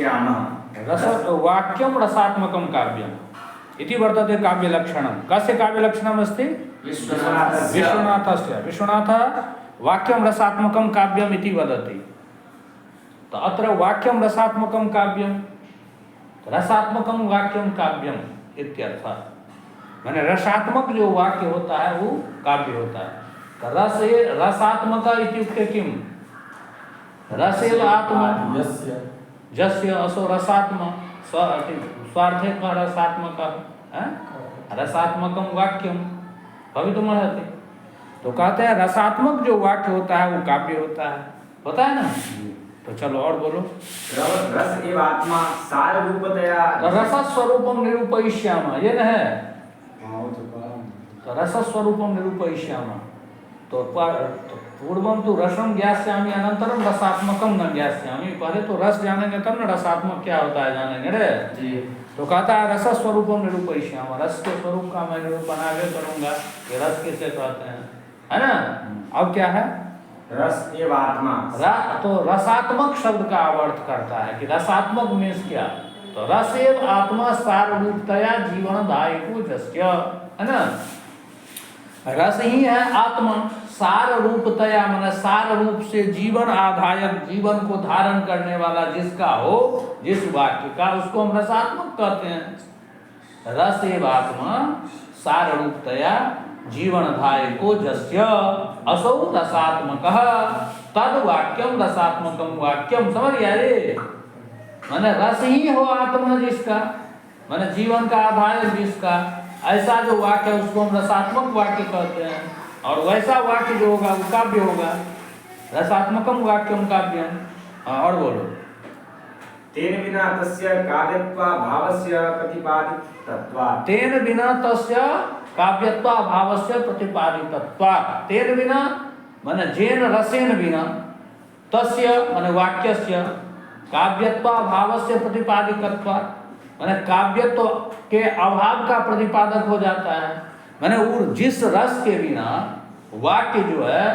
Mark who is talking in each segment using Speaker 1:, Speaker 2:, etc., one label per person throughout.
Speaker 1: उपैष्यामः
Speaker 2: रस वाक्यं रसात्मकं काव्यम् इति वर्तते काव्यलक्षणं। कस्य काव्यलक्षणम् अस्ति? विश्वनाथस्य। विश्वनाथः वाक्यं रसात्मकं काव्यम् इति वदति। तो अत्र वाक्यं रसात्मकं काव्यं, रसात्मकं वाक्यं काव्यम् इत्यर्थः। माने रसात्मक जो वाक्य होता है वो काव्य होता है। तो रसात्मक इत्युक्ते किं? रसेव आत्मा जस्य असो रसात्म स्वार्थे का रसात्मक रसात्मकं वाक्यम भवितुमर्हति। तो कहते हैं रसात्मक जो वाक्य होता है वो काव्य होता है। पता है ना? तो चलो और बोलो।
Speaker 1: रस एव आत्मा सार रूपतया
Speaker 2: रस स्वरूपम निरूपयिष्यामः, ये न है। तो रस स्वरूपम निरूपयिष्यामः। तो पूर्वम तो रसम ज्ञास्यामि अनंतरम रसात्मकम न ज्ञास्यामि। पहले तो रस जानेंगे तब न रसात्मक क्या होता है जानेंगे रे जी। तो कहता है रस स्वरूपम निरूपयिष्यामः, रस के स्वरूप का मैं निरूपण आगे करूंगा कि रस किसे कहते हैं, है ना? अब क्या है?
Speaker 1: रस एव आत्मा।
Speaker 2: तो रसात्मक शब्द का अर्थ करता है कि रसात्मक मीन्स क्या? तो रस एव आत्मा सार रूपतया जीवन दायको जस्य, है ना? रस ही है आत्मा सार रूपतया, माने सार रूप से जीवन आधायक, जीवन को धारण करने वाला जिसका हो, जिस वाक्य का, उसको हम रसात्मक कहते हैं। रस एव आत्मा सार रूपतया जीवन धायको जस्य असौ रसात्मकः तद वाक्यम रसात्मकम वाक्यम। समझ गया रे? माने रस ही हो आत्मा जिसका, माने जीवन का आधार जिसका, ऐसा जो वाक्य है उसको हम रसात्मक वाक्य कहते हैं। और वैसा वाक्य जो होगा वो काव्य होगा। रसात्मकम वाक्यम काव्यम। और बोलो।
Speaker 1: तेन बिना तस्य काव्यत्वा भावस्य प्रतिपादितत्वात्।
Speaker 2: तेन बिना तस्य काव्यत्वा भावस्य प्रतिपादितत्वात्। तेन बिना माने जेन रसेन बिना तस्य माने वाक्यस्य काव्यत्वा भावस्य प्रतिपादितत्वात्, माने काव्यत्व के अभाव का प्रतिपादक हो जाता है। माने जिस रस के बिना वाक्य जो है,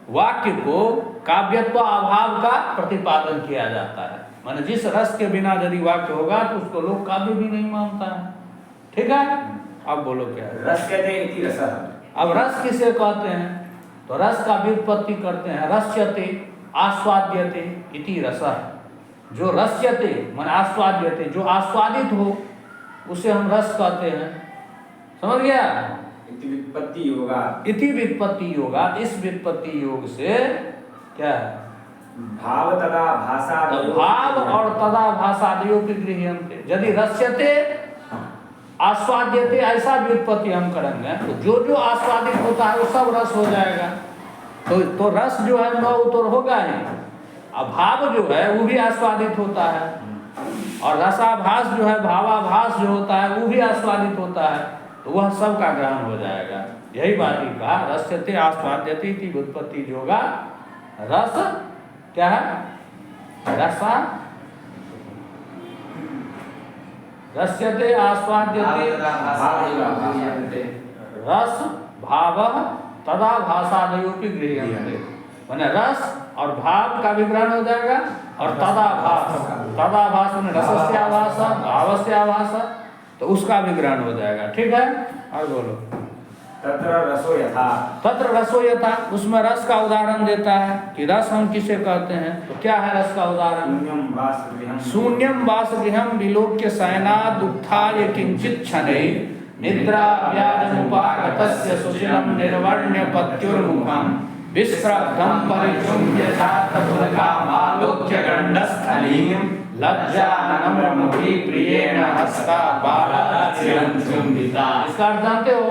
Speaker 2: वाक्य को काव्यत्व अभाव का प्रतिपादन किया जाता है। माने जिस रस के बिना यदि वाक्य होगा तो उसको लोग काव्य भी नहीं मानता है। ठीक है? अब बोलो क्या है?
Speaker 1: रस कहते हैं इति रसः।
Speaker 2: अब रस किसे कहते हैं? तो रस का व्युत्पत्ति करते हैं रस्यते आस्वाद्यते इति रसः। जो रस्यते माने आस्वाद्यते, जो आस्वादित हो उसे हम रस कहते हैं। समझ गया?
Speaker 1: इति व्युत्पत्ति योगात्।
Speaker 2: इति व्युत्पत्ति योगात्, इस व्युत्पत्ति योग से क्या है?
Speaker 1: भाव तदा भाषादयो।
Speaker 2: भाव और तदा भाषादयो की गृह्यन्ते। यदि रस्यते आस्वाद्यते ऐसा व्युत्पत्ति हम करेंगे तो जो जो आस्वादित होता है वो सब रस हो जाएगा। तो रस जो है न वो तो होगा ही, अभाव जो है वो भी आस्वादित होता है, और रसाभास जो है, भावाभास जो होता है वो भी आस्वादित होता है। तो वह सब का ग्रहण हो जाएगा। यही बात ही कहा रस्यते आस्वाद्यते इति व्युत्पत्ति योगा। रस क्या है? रसा रस्यते आस्वाद्यते रस भाव तदा भाषादयो की गृह्यन्ते। माने रस और भाव का भी ग्रहण हो जाएगा, और तदाभास, तदाभास माने रसस्याभास भावस्याभास, तो उसका भी ग्रहण हो जाएगा। ठीक है? और बोलो।
Speaker 1: तत्र रसो यथा।
Speaker 2: तत्र रसो यथा, उसमें रस का उदाहरण देता है कि रस हम किसे कहते हैं। तो क्या है रस का उदाहरण? शून्यम वासगृहम विलोक्य शयनाद् उत्थाय किंचित क्षणैः निद्रा व्याजमुपागतस्य सुशीलं निर्वर्ण्य पत्युर्मुखं विस्रब्धं परिचुम्ब्य जातपुलकामालोक्य गण्डस्थलीं लज्जाननमुखी प्रियेण हस्ता बालाचिरं चुम्बिता। इसका अर्थ जानते हो?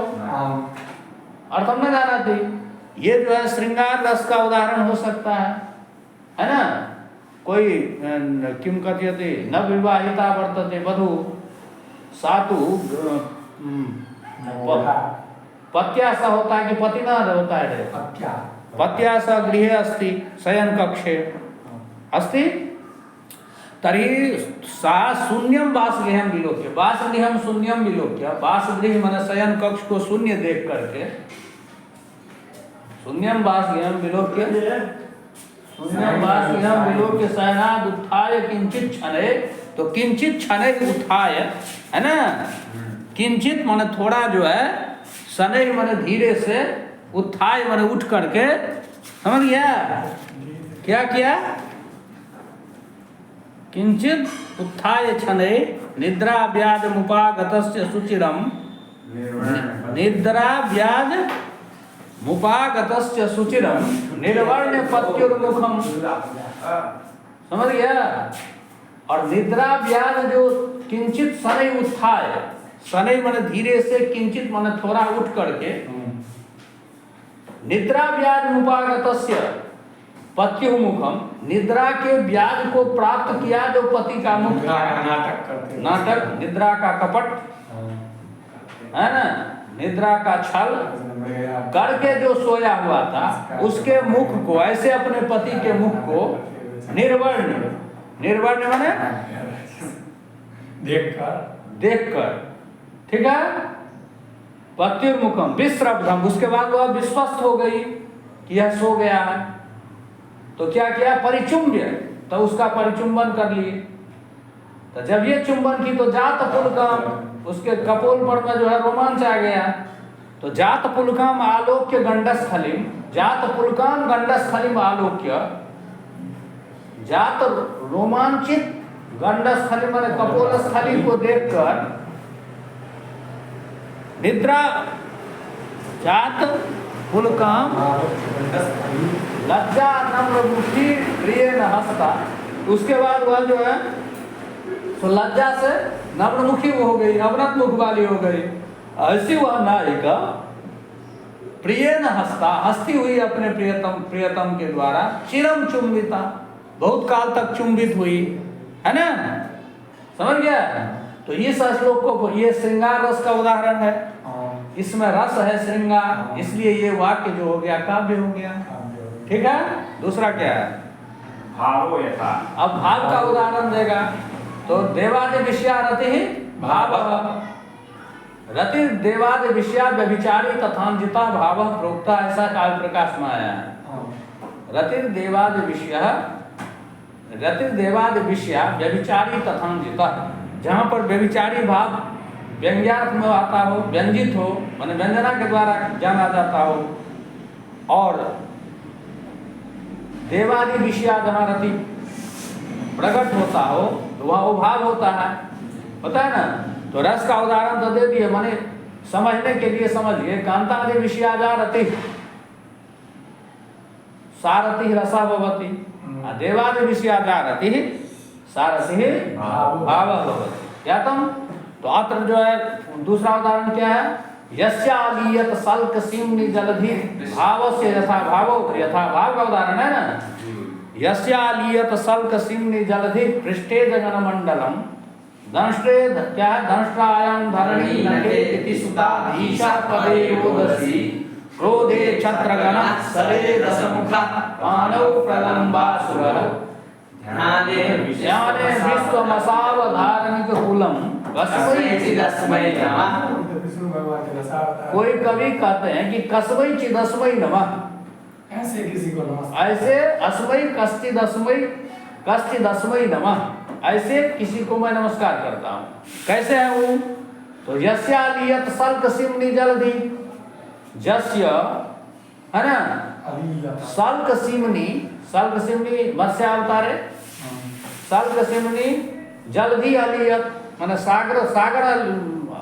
Speaker 2: अर्थ हमने जाना थी। ये जो है श्रृंगार रस का उदाहरण हो सकता है ना? कोई किम कथयते न विवाहिता वर्तते वधू सातु पत्यास होता है कि पति न होता है? पत्यास गृहे अस्ति शयन कक्षे अस्ति तर्हि सा शून्यम वासगृहम विलोक्य। वासगृहम शून्यम विलोक्य। वासगृह माने शयन कक्ष को शून्य देख करके, शून्यम वासगृहम विलोक्य शून्यम बाष्पीयम विलोक्य शयनाद उत्थाय किंचित क्षणे, तो किंचित क्षणे उत्थाय है ना, किंचित माने थोड़ा जो है, शनै माने धीरे से, उत्थाय माने उठ करके, समझ गया क्या किया? किंचित उत्थाय क्षणे निद्रा व्याज मुपागतस्य सुचिरम, निद्रा व्याज मुपागतस्य सुचिरम निर्वर्ण्य पत्युर्मुखम, समझ गया? और निद्रा व्याज जो किंचित शनै उत्थाय, शनै माने धीरे से, किंचित माने थोड़ा उठ करके, निद्रा व्याज मुपागतस्य पत्युर्मुखम, निद्रा के व्याज को प्राप्त किया जो पति का मुख,
Speaker 1: नाटक करते,
Speaker 2: नाटक, निद्रा का कपट है ना, निद्रा का छल करके जो सोया हुआ था, उसके मुख को ऐसे, अपने पति के मुख को निर्वर्ण, निर्वर्ण माने देखकर, ठीक है, पत्युर्मुखम विश्रब्धम, उसके बाद वह विश्वस्त हो गई कि यह सो गया है, तो क्या किया? परिचुंब्य, तो उसका परिचुंबन कर लिए। तो जब ये चुंबन की तो जात पुलकम, उसके कपोल पर में जो है रोमांच आ गया, तो जात पुलकम आलोक्य गंडस्थलिम, जात पुलकम गंडस्थलिम आलोक्य, जात रोमांचित गंडस्थली माने कपोल स्थली को देखकर, निद्रा जात पुलकम लज्जा नम्र मुठी प्रिय न हंसता, उसके बाद वह जो है तो लज्जा से नम्रमुखी हो गई, अवनत मुख वाली हो गई, ऐसी वह नायिका प्रिय न हंसता, हंसती हुई अपने प्रियतम के द्वारा, चिरम चुंबिता, बहुत काल तक चुंबित हुई, है ना, समझ गया? तो इस श्लोक को, ये श्रृंगार रस का उदाहरण है, इसमें रस है श्रृंगार, इसलिए ये वाक्य जो हो गया काव्य हो गया, ठीक है? दूसरा क्या है?
Speaker 1: भावो यथा,
Speaker 2: अब भाव का उदाहरण देगा, तो देवादि विषया रति भाव, रति देवादि विषया व्यभिचारी तथांजिता भाव प्रोक्ता, ऐसा काव्य प्रकाश में आया है। रति देवादि विषय, रति देवादि विषया व्यभिचारी तथांजिता, जहाँ पर व्यभिचारी भाव व्यंग्यार्थ में आता हो, व्यंजित हो, माने व्यंजना के द्वारा जाना जाता हो, और देवादि विषया जहाँ रति प्रकट होता हो, तो वह भाव होता है, पता है ना? तो रस का उदाहरण तो दे दिए, माने समझने के लिए समझिए, कांतादि विषयाजा रति सारथि रसा भवति, देवादि विषयाजा रति सारथि भाव भवति, क्या तुम? तो अत्र जो है दूसरा उदाहरण क्या है? यस्यालीयत सल्क सिम्नि जलधि भाव से यथा भावो, यथा भाव का उदाहरण है ना, यस्यालीयत सल्क सिम्नि जलधि पृष्ठे जगन मंडलम, दंष्ट्रे क्या है? दंष्ट्रायं धरणी नखे इति सुताधीशा पदे रोदसी, क्रोधे छत्रगण सरे रसमुखा मानव प्रलंबासुर, ध्याने विश्वमसावधारणिक कुलम कस्मै चिदस्मै नमः। कोई कवि कहते हैं कि कस्मै चिदस्मै नमः,
Speaker 3: ऐसे किसी को नमस्कार,
Speaker 2: ऐसे अस्मै कश्चिदस्मै नमः, ऐसे किसी को मैं नमस्कार करता हूँ। कैसे है वो? तो यस्यालीयत सल्क सिम्नि जलधि, जस्य है ना, सल्क सिम्नि, सल्क सिम्नि मत्स्यावतारे, सल्क सिम्नि जलधि अलीयत माने सागर, सागर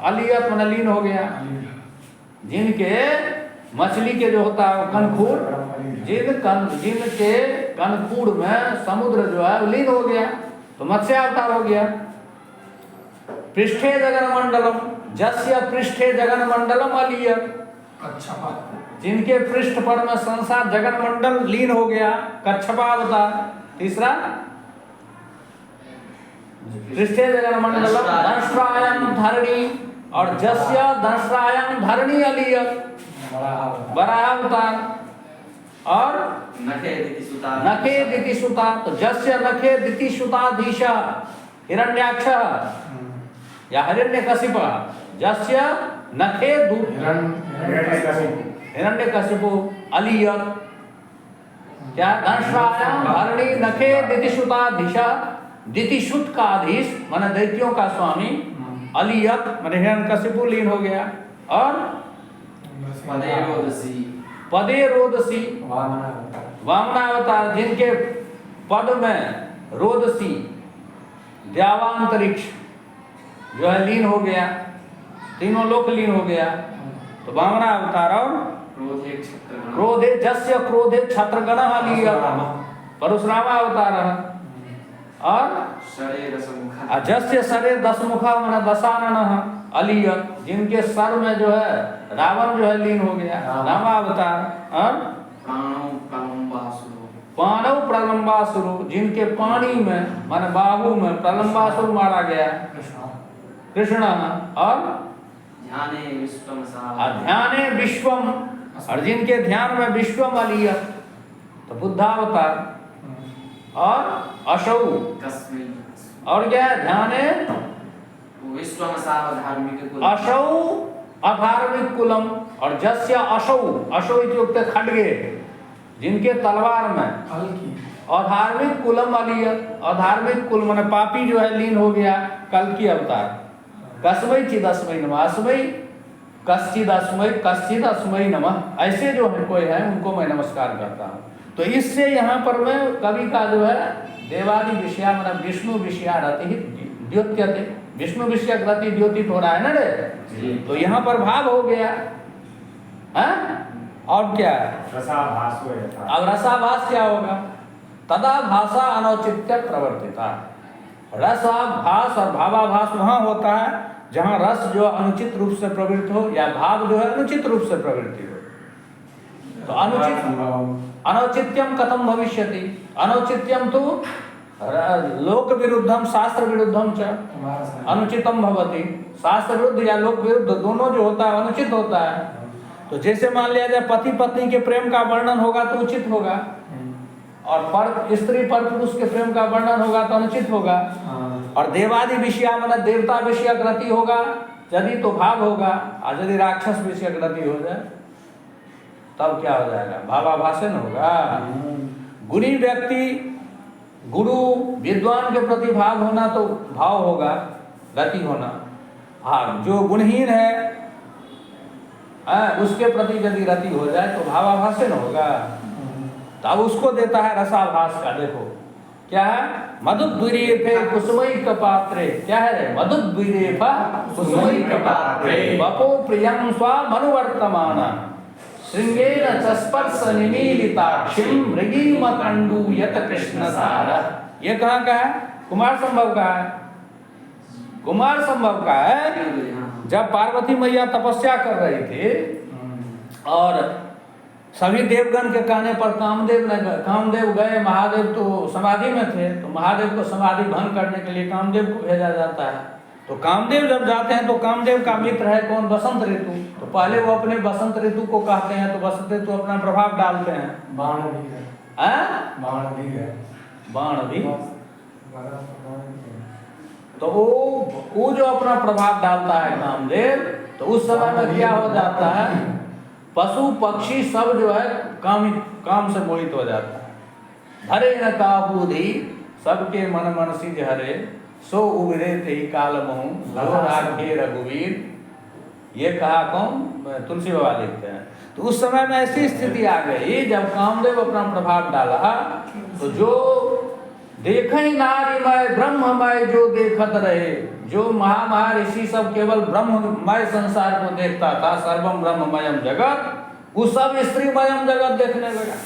Speaker 2: अलीयत माने लीन हो गया, जिनके मछली के जो होता है कनखूर, जिनके कनखूर में समुद्र जो है लीन हो गया, तो मत्स्यावतार हो गया। पृष्ठे जगन मंडलम, जस्य पृष्ठे जगन मंडलम अलीयत, जिनके पृष्ठ पर में संसार जगन मंडल लीन हो गया, कच्छपावतार। तीसरा पृष्ठे जगन मंडलम दंष्ट्रायं धरणी, और जस्य दंष्ट्रायं धरणी अलीयत बड़ा अवतार, और
Speaker 4: नखे
Speaker 2: दिति सुता, तो जस्य नखे दिति सुताधीशा हिरण्याक्ष या हिरण्यकशिप, जस्य नखे हिरण्यकशिपु अलीयत, क्या घनश्रायाम भरणी नखे दितिशुताधीशा, दितिशुत का अधीश माने दैत्यों का स्वामी, अलियत माने हिरण्यकशिपु लीन हो गया, और पदे रोदसी वामनावतार जिनके पद में रोदसी द्यावांतरिक्ष जो है लीन हो गया, तीनों लोक लीन हो गया, तो वामना अवतार, और क्रोधे जस्य क्रोधे छत्रगण परशुरामा अवतार, और जस्य सरे दशमुखा मन दशानन अलिय जिनके सर में जो है रावण जो है लीन हो गया, रामावतार, और पाणव प्रलंबासुर जिनके पानी में माने बाहु में प्रलंबासुर मारा गया, कृष्ण, और ध्याने विश्वम और जिनके ध्यान में विश्वम अलिय तो बुद्धावतार, और अशौ और क्या ध्याने अशौ अधार्मिक कुलम, और जस्य अशौ अशौ इत्युक्ते खड्गे जिनके तलवार में, अधार्मिक कुलम अलिय अधार्मिक कुल माने पापी जो है लीन हो गया, कल्कि अवतार, कस्मै चिदस्मै नमः, अस्मै कश्चिदस्मै नमः, ऐसे जो है कोई है उनको मैं नमस्कार करता हूँ। तो इससे यहाँ पर मैं कवि का जो है देवादि विषया मतलब विष्णु विषया रति द्योत्यते, विष्णु विषय रति द्योतित हो रहा है ना रे, तो यहाँ पर भाव हो गया है, और क्या है
Speaker 1: रसाभास हो जाता।
Speaker 2: अब रसाभास क्या होगा, तदा भाषा अनौचित्य प्रवर्तिता, रसाभास और भावाभास वहाँ होता है जहाँ रस जो अनुचित रूप से प्रवृत्त हो या भाव जो है अनुचित रूप से प्रवृत्ति हो। तो अनौचित्यम कथम भविष्यति, अनौचित्यम तो लोक विरुद्धम शास्त्र विरुद्धम च अनुचितम भवति, शास्त्र विरुद्ध या लोक विरुद्ध दोनों जो होता है अनुचित होता है। तो जैसे मान लिया जाए पति पत्नी के प्रेम का वर्णन होगा तो उचित होगा, और पर स्त्री पर पुरुष के प्रेम का वर्णन होगा तो अनुचित होगा, और देवादि विषया मतलब देवता विषय गति होगा यदि तो भाव होगा, और यदि राक्षस विषय गति हो जाए तब क्या हो जाएगा, भावाभाषण होगा। गुणी व्यक्ति गुरु विद्वान के प्रति भाव होना तो भाव होगा, गति होना, हाँ जो गुणहीन है उसके प्रति यदि रति हो जाए तो भावाभाषण होगा। तब उसको देता है रसाभास का, देखो क्या है, मधुद्विरेफे कुसुमई कपात्रे, क्या है मधुद्विरेफा कुसुमई कपात्रे वपो प्रियं स्वा मनुवर्तमान श्रृंगेन चस्पर्श निमीलिताक्षिं मृगीम कंडू यत कृष्ण सारा। ये कहाँ का है, कुमार संभव का है, कुमार संभव का है। जब पार्वती मैया तपस्या कर रही थी और सभी देवगण के कहने पर कामदेव गए, महादेव तो समाधि में थे, तो महादेव को समाधि भंग करने के लिए कामदेव को भेजा जाता है। तो कामदेव जब जाते हैं तो कामदेव का मित्र है कौन, बसंत ऋतु, तो पहले वो अपने बसंत ऋतु को कहते हैं, तो बसंत ऋतु अपना प्रभाव डालते हैं।
Speaker 3: बाण भी है, बाण भी है,
Speaker 2: बाण भी, तो वो जो अपना प्रभाव डालता है कामदेव, तो उस समय में क्या हो जाता है, पशु पक्षी सब जो है काम से मोहित हो जाता है। हरे न काबूधी सबके मन मनसी हरे, सो उबरे ते ही काल महू लो राखे रघुवीर, ये कहा कौन, तुलसी बाबा लिखते हैं। तो उस समय में ऐसी स्थिति आ गई जब कामदेव अपना प्रभाव डाला, तो जो देखे नारीमय ब्रह्ममय जो देखत रहे, जो महाऋषि सब केवल ब्रह्ममय संसार को देखता था, सर्वम ब्रह्ममयम जगत, वो सब स्त्रीमयम जगत देखने लगा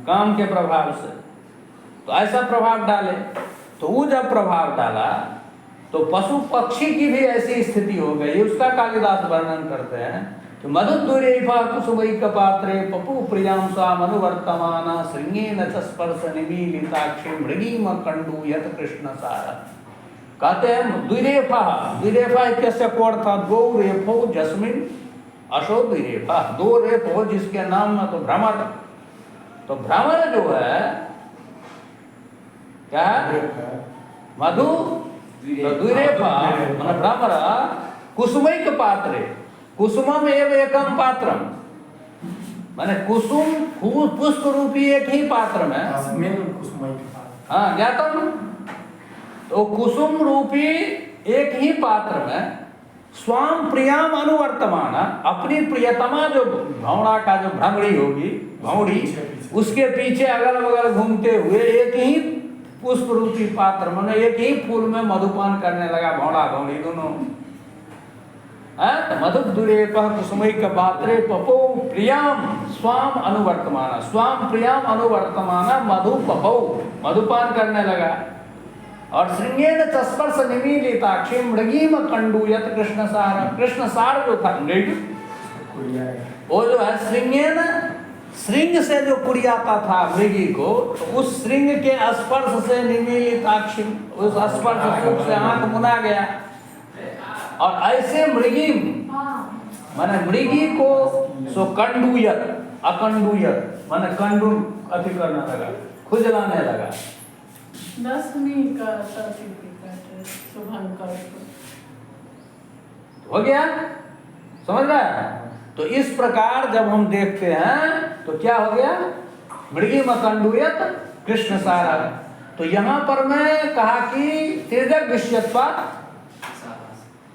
Speaker 2: काम के प्रभाव से। तो ऐसा प्रभाव डाले, तो वो जब प्रभाव डाला तो पशु पक्षी की भी ऐसी स्थिति हो गई। उसका कालिदास वर्णन करते हैं कि मधुद्विरेफा कुसुमई कपात्रे पपु प्रियां सा मनुवर्तमाना श्रृंगेन च स्पर्श निमीलिताक्षी मृगीम कंडू यत कृष्ण सारा। कहते हैं द्विरेफा, द्विरेफा कैसे कोड था, दो रेफो जस्मिन अशो द्विरेफा, दो रेफ हो जिसके नाम में तो भ्रमर, तो भ्रमर जो है क्या मधु द्विरेफा मतलब भ्रमर कुसुमई पात्रे, कुसुमम एव एकम पात्रम, माने कुसुम पुष्प रूपी एक ही पात्र में,
Speaker 3: तस्मिन् कुसुमैः पात्रं।
Speaker 2: हाँ ज्ञातम, तो कुसुम रूपी एक ही पात्र में स्वाम प्रियाम अनुवर्तमान, अपनी प्रियतमा जो भौड़ा का जो भ्रमरी होगी, भौड़ी, उसके पीछे अगल बगल घूमते हुए एक ही पुष्प रूपी पात्र में एक ही फूल में मधुपान करने लगा भौड़ा भौड़ी दोनों। मधुद्दुरेप कुसुमैक पात्रे पपो प्रियाम स्वाम अनुवर्तमान, स्वाम प्रियाम अनुवर्तमान मधु पपो, मधुपान करने लगा। और श्रृंगेन तस्पर्श निमीलिताक्षी मृगीम कंडूयत कृष्णसार, कृष्णसार जो था मृग, वो जो है श्रृंगेन, श्रृंग से जो कुड़ियाता था मृगी को, तो उस श्रृंग के स्पर्श से निमीलिताक्षी, उस स्पर्श सुख से आंख मुना गया। और ऐसे मृगी माने मृगी को सो कंडूयत, अकंडूयत माने कंडू अति करने लगा, खुजलाने लगा।
Speaker 4: दसवीं का सर्टिफिकेट शुभंकर
Speaker 2: हो गया, समझ रहा है? तो इस प्रकार जब हम देखते हैं तो क्या हो गया, मृगी मकंडूयत कृष्ण सारा। तो यहाँ पर मैं कहा कि तिर्यक विषयत्वा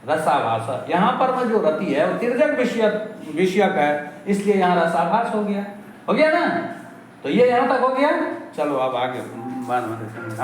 Speaker 2: रसाभास, यहाँ पर में जो रति है वो तिर्यक विषयक है, इसलिए यहाँ रसाभास हो गया ना? तो ये यहाँ तक हो गया। चलो अब आगे बाद में देखेंगे।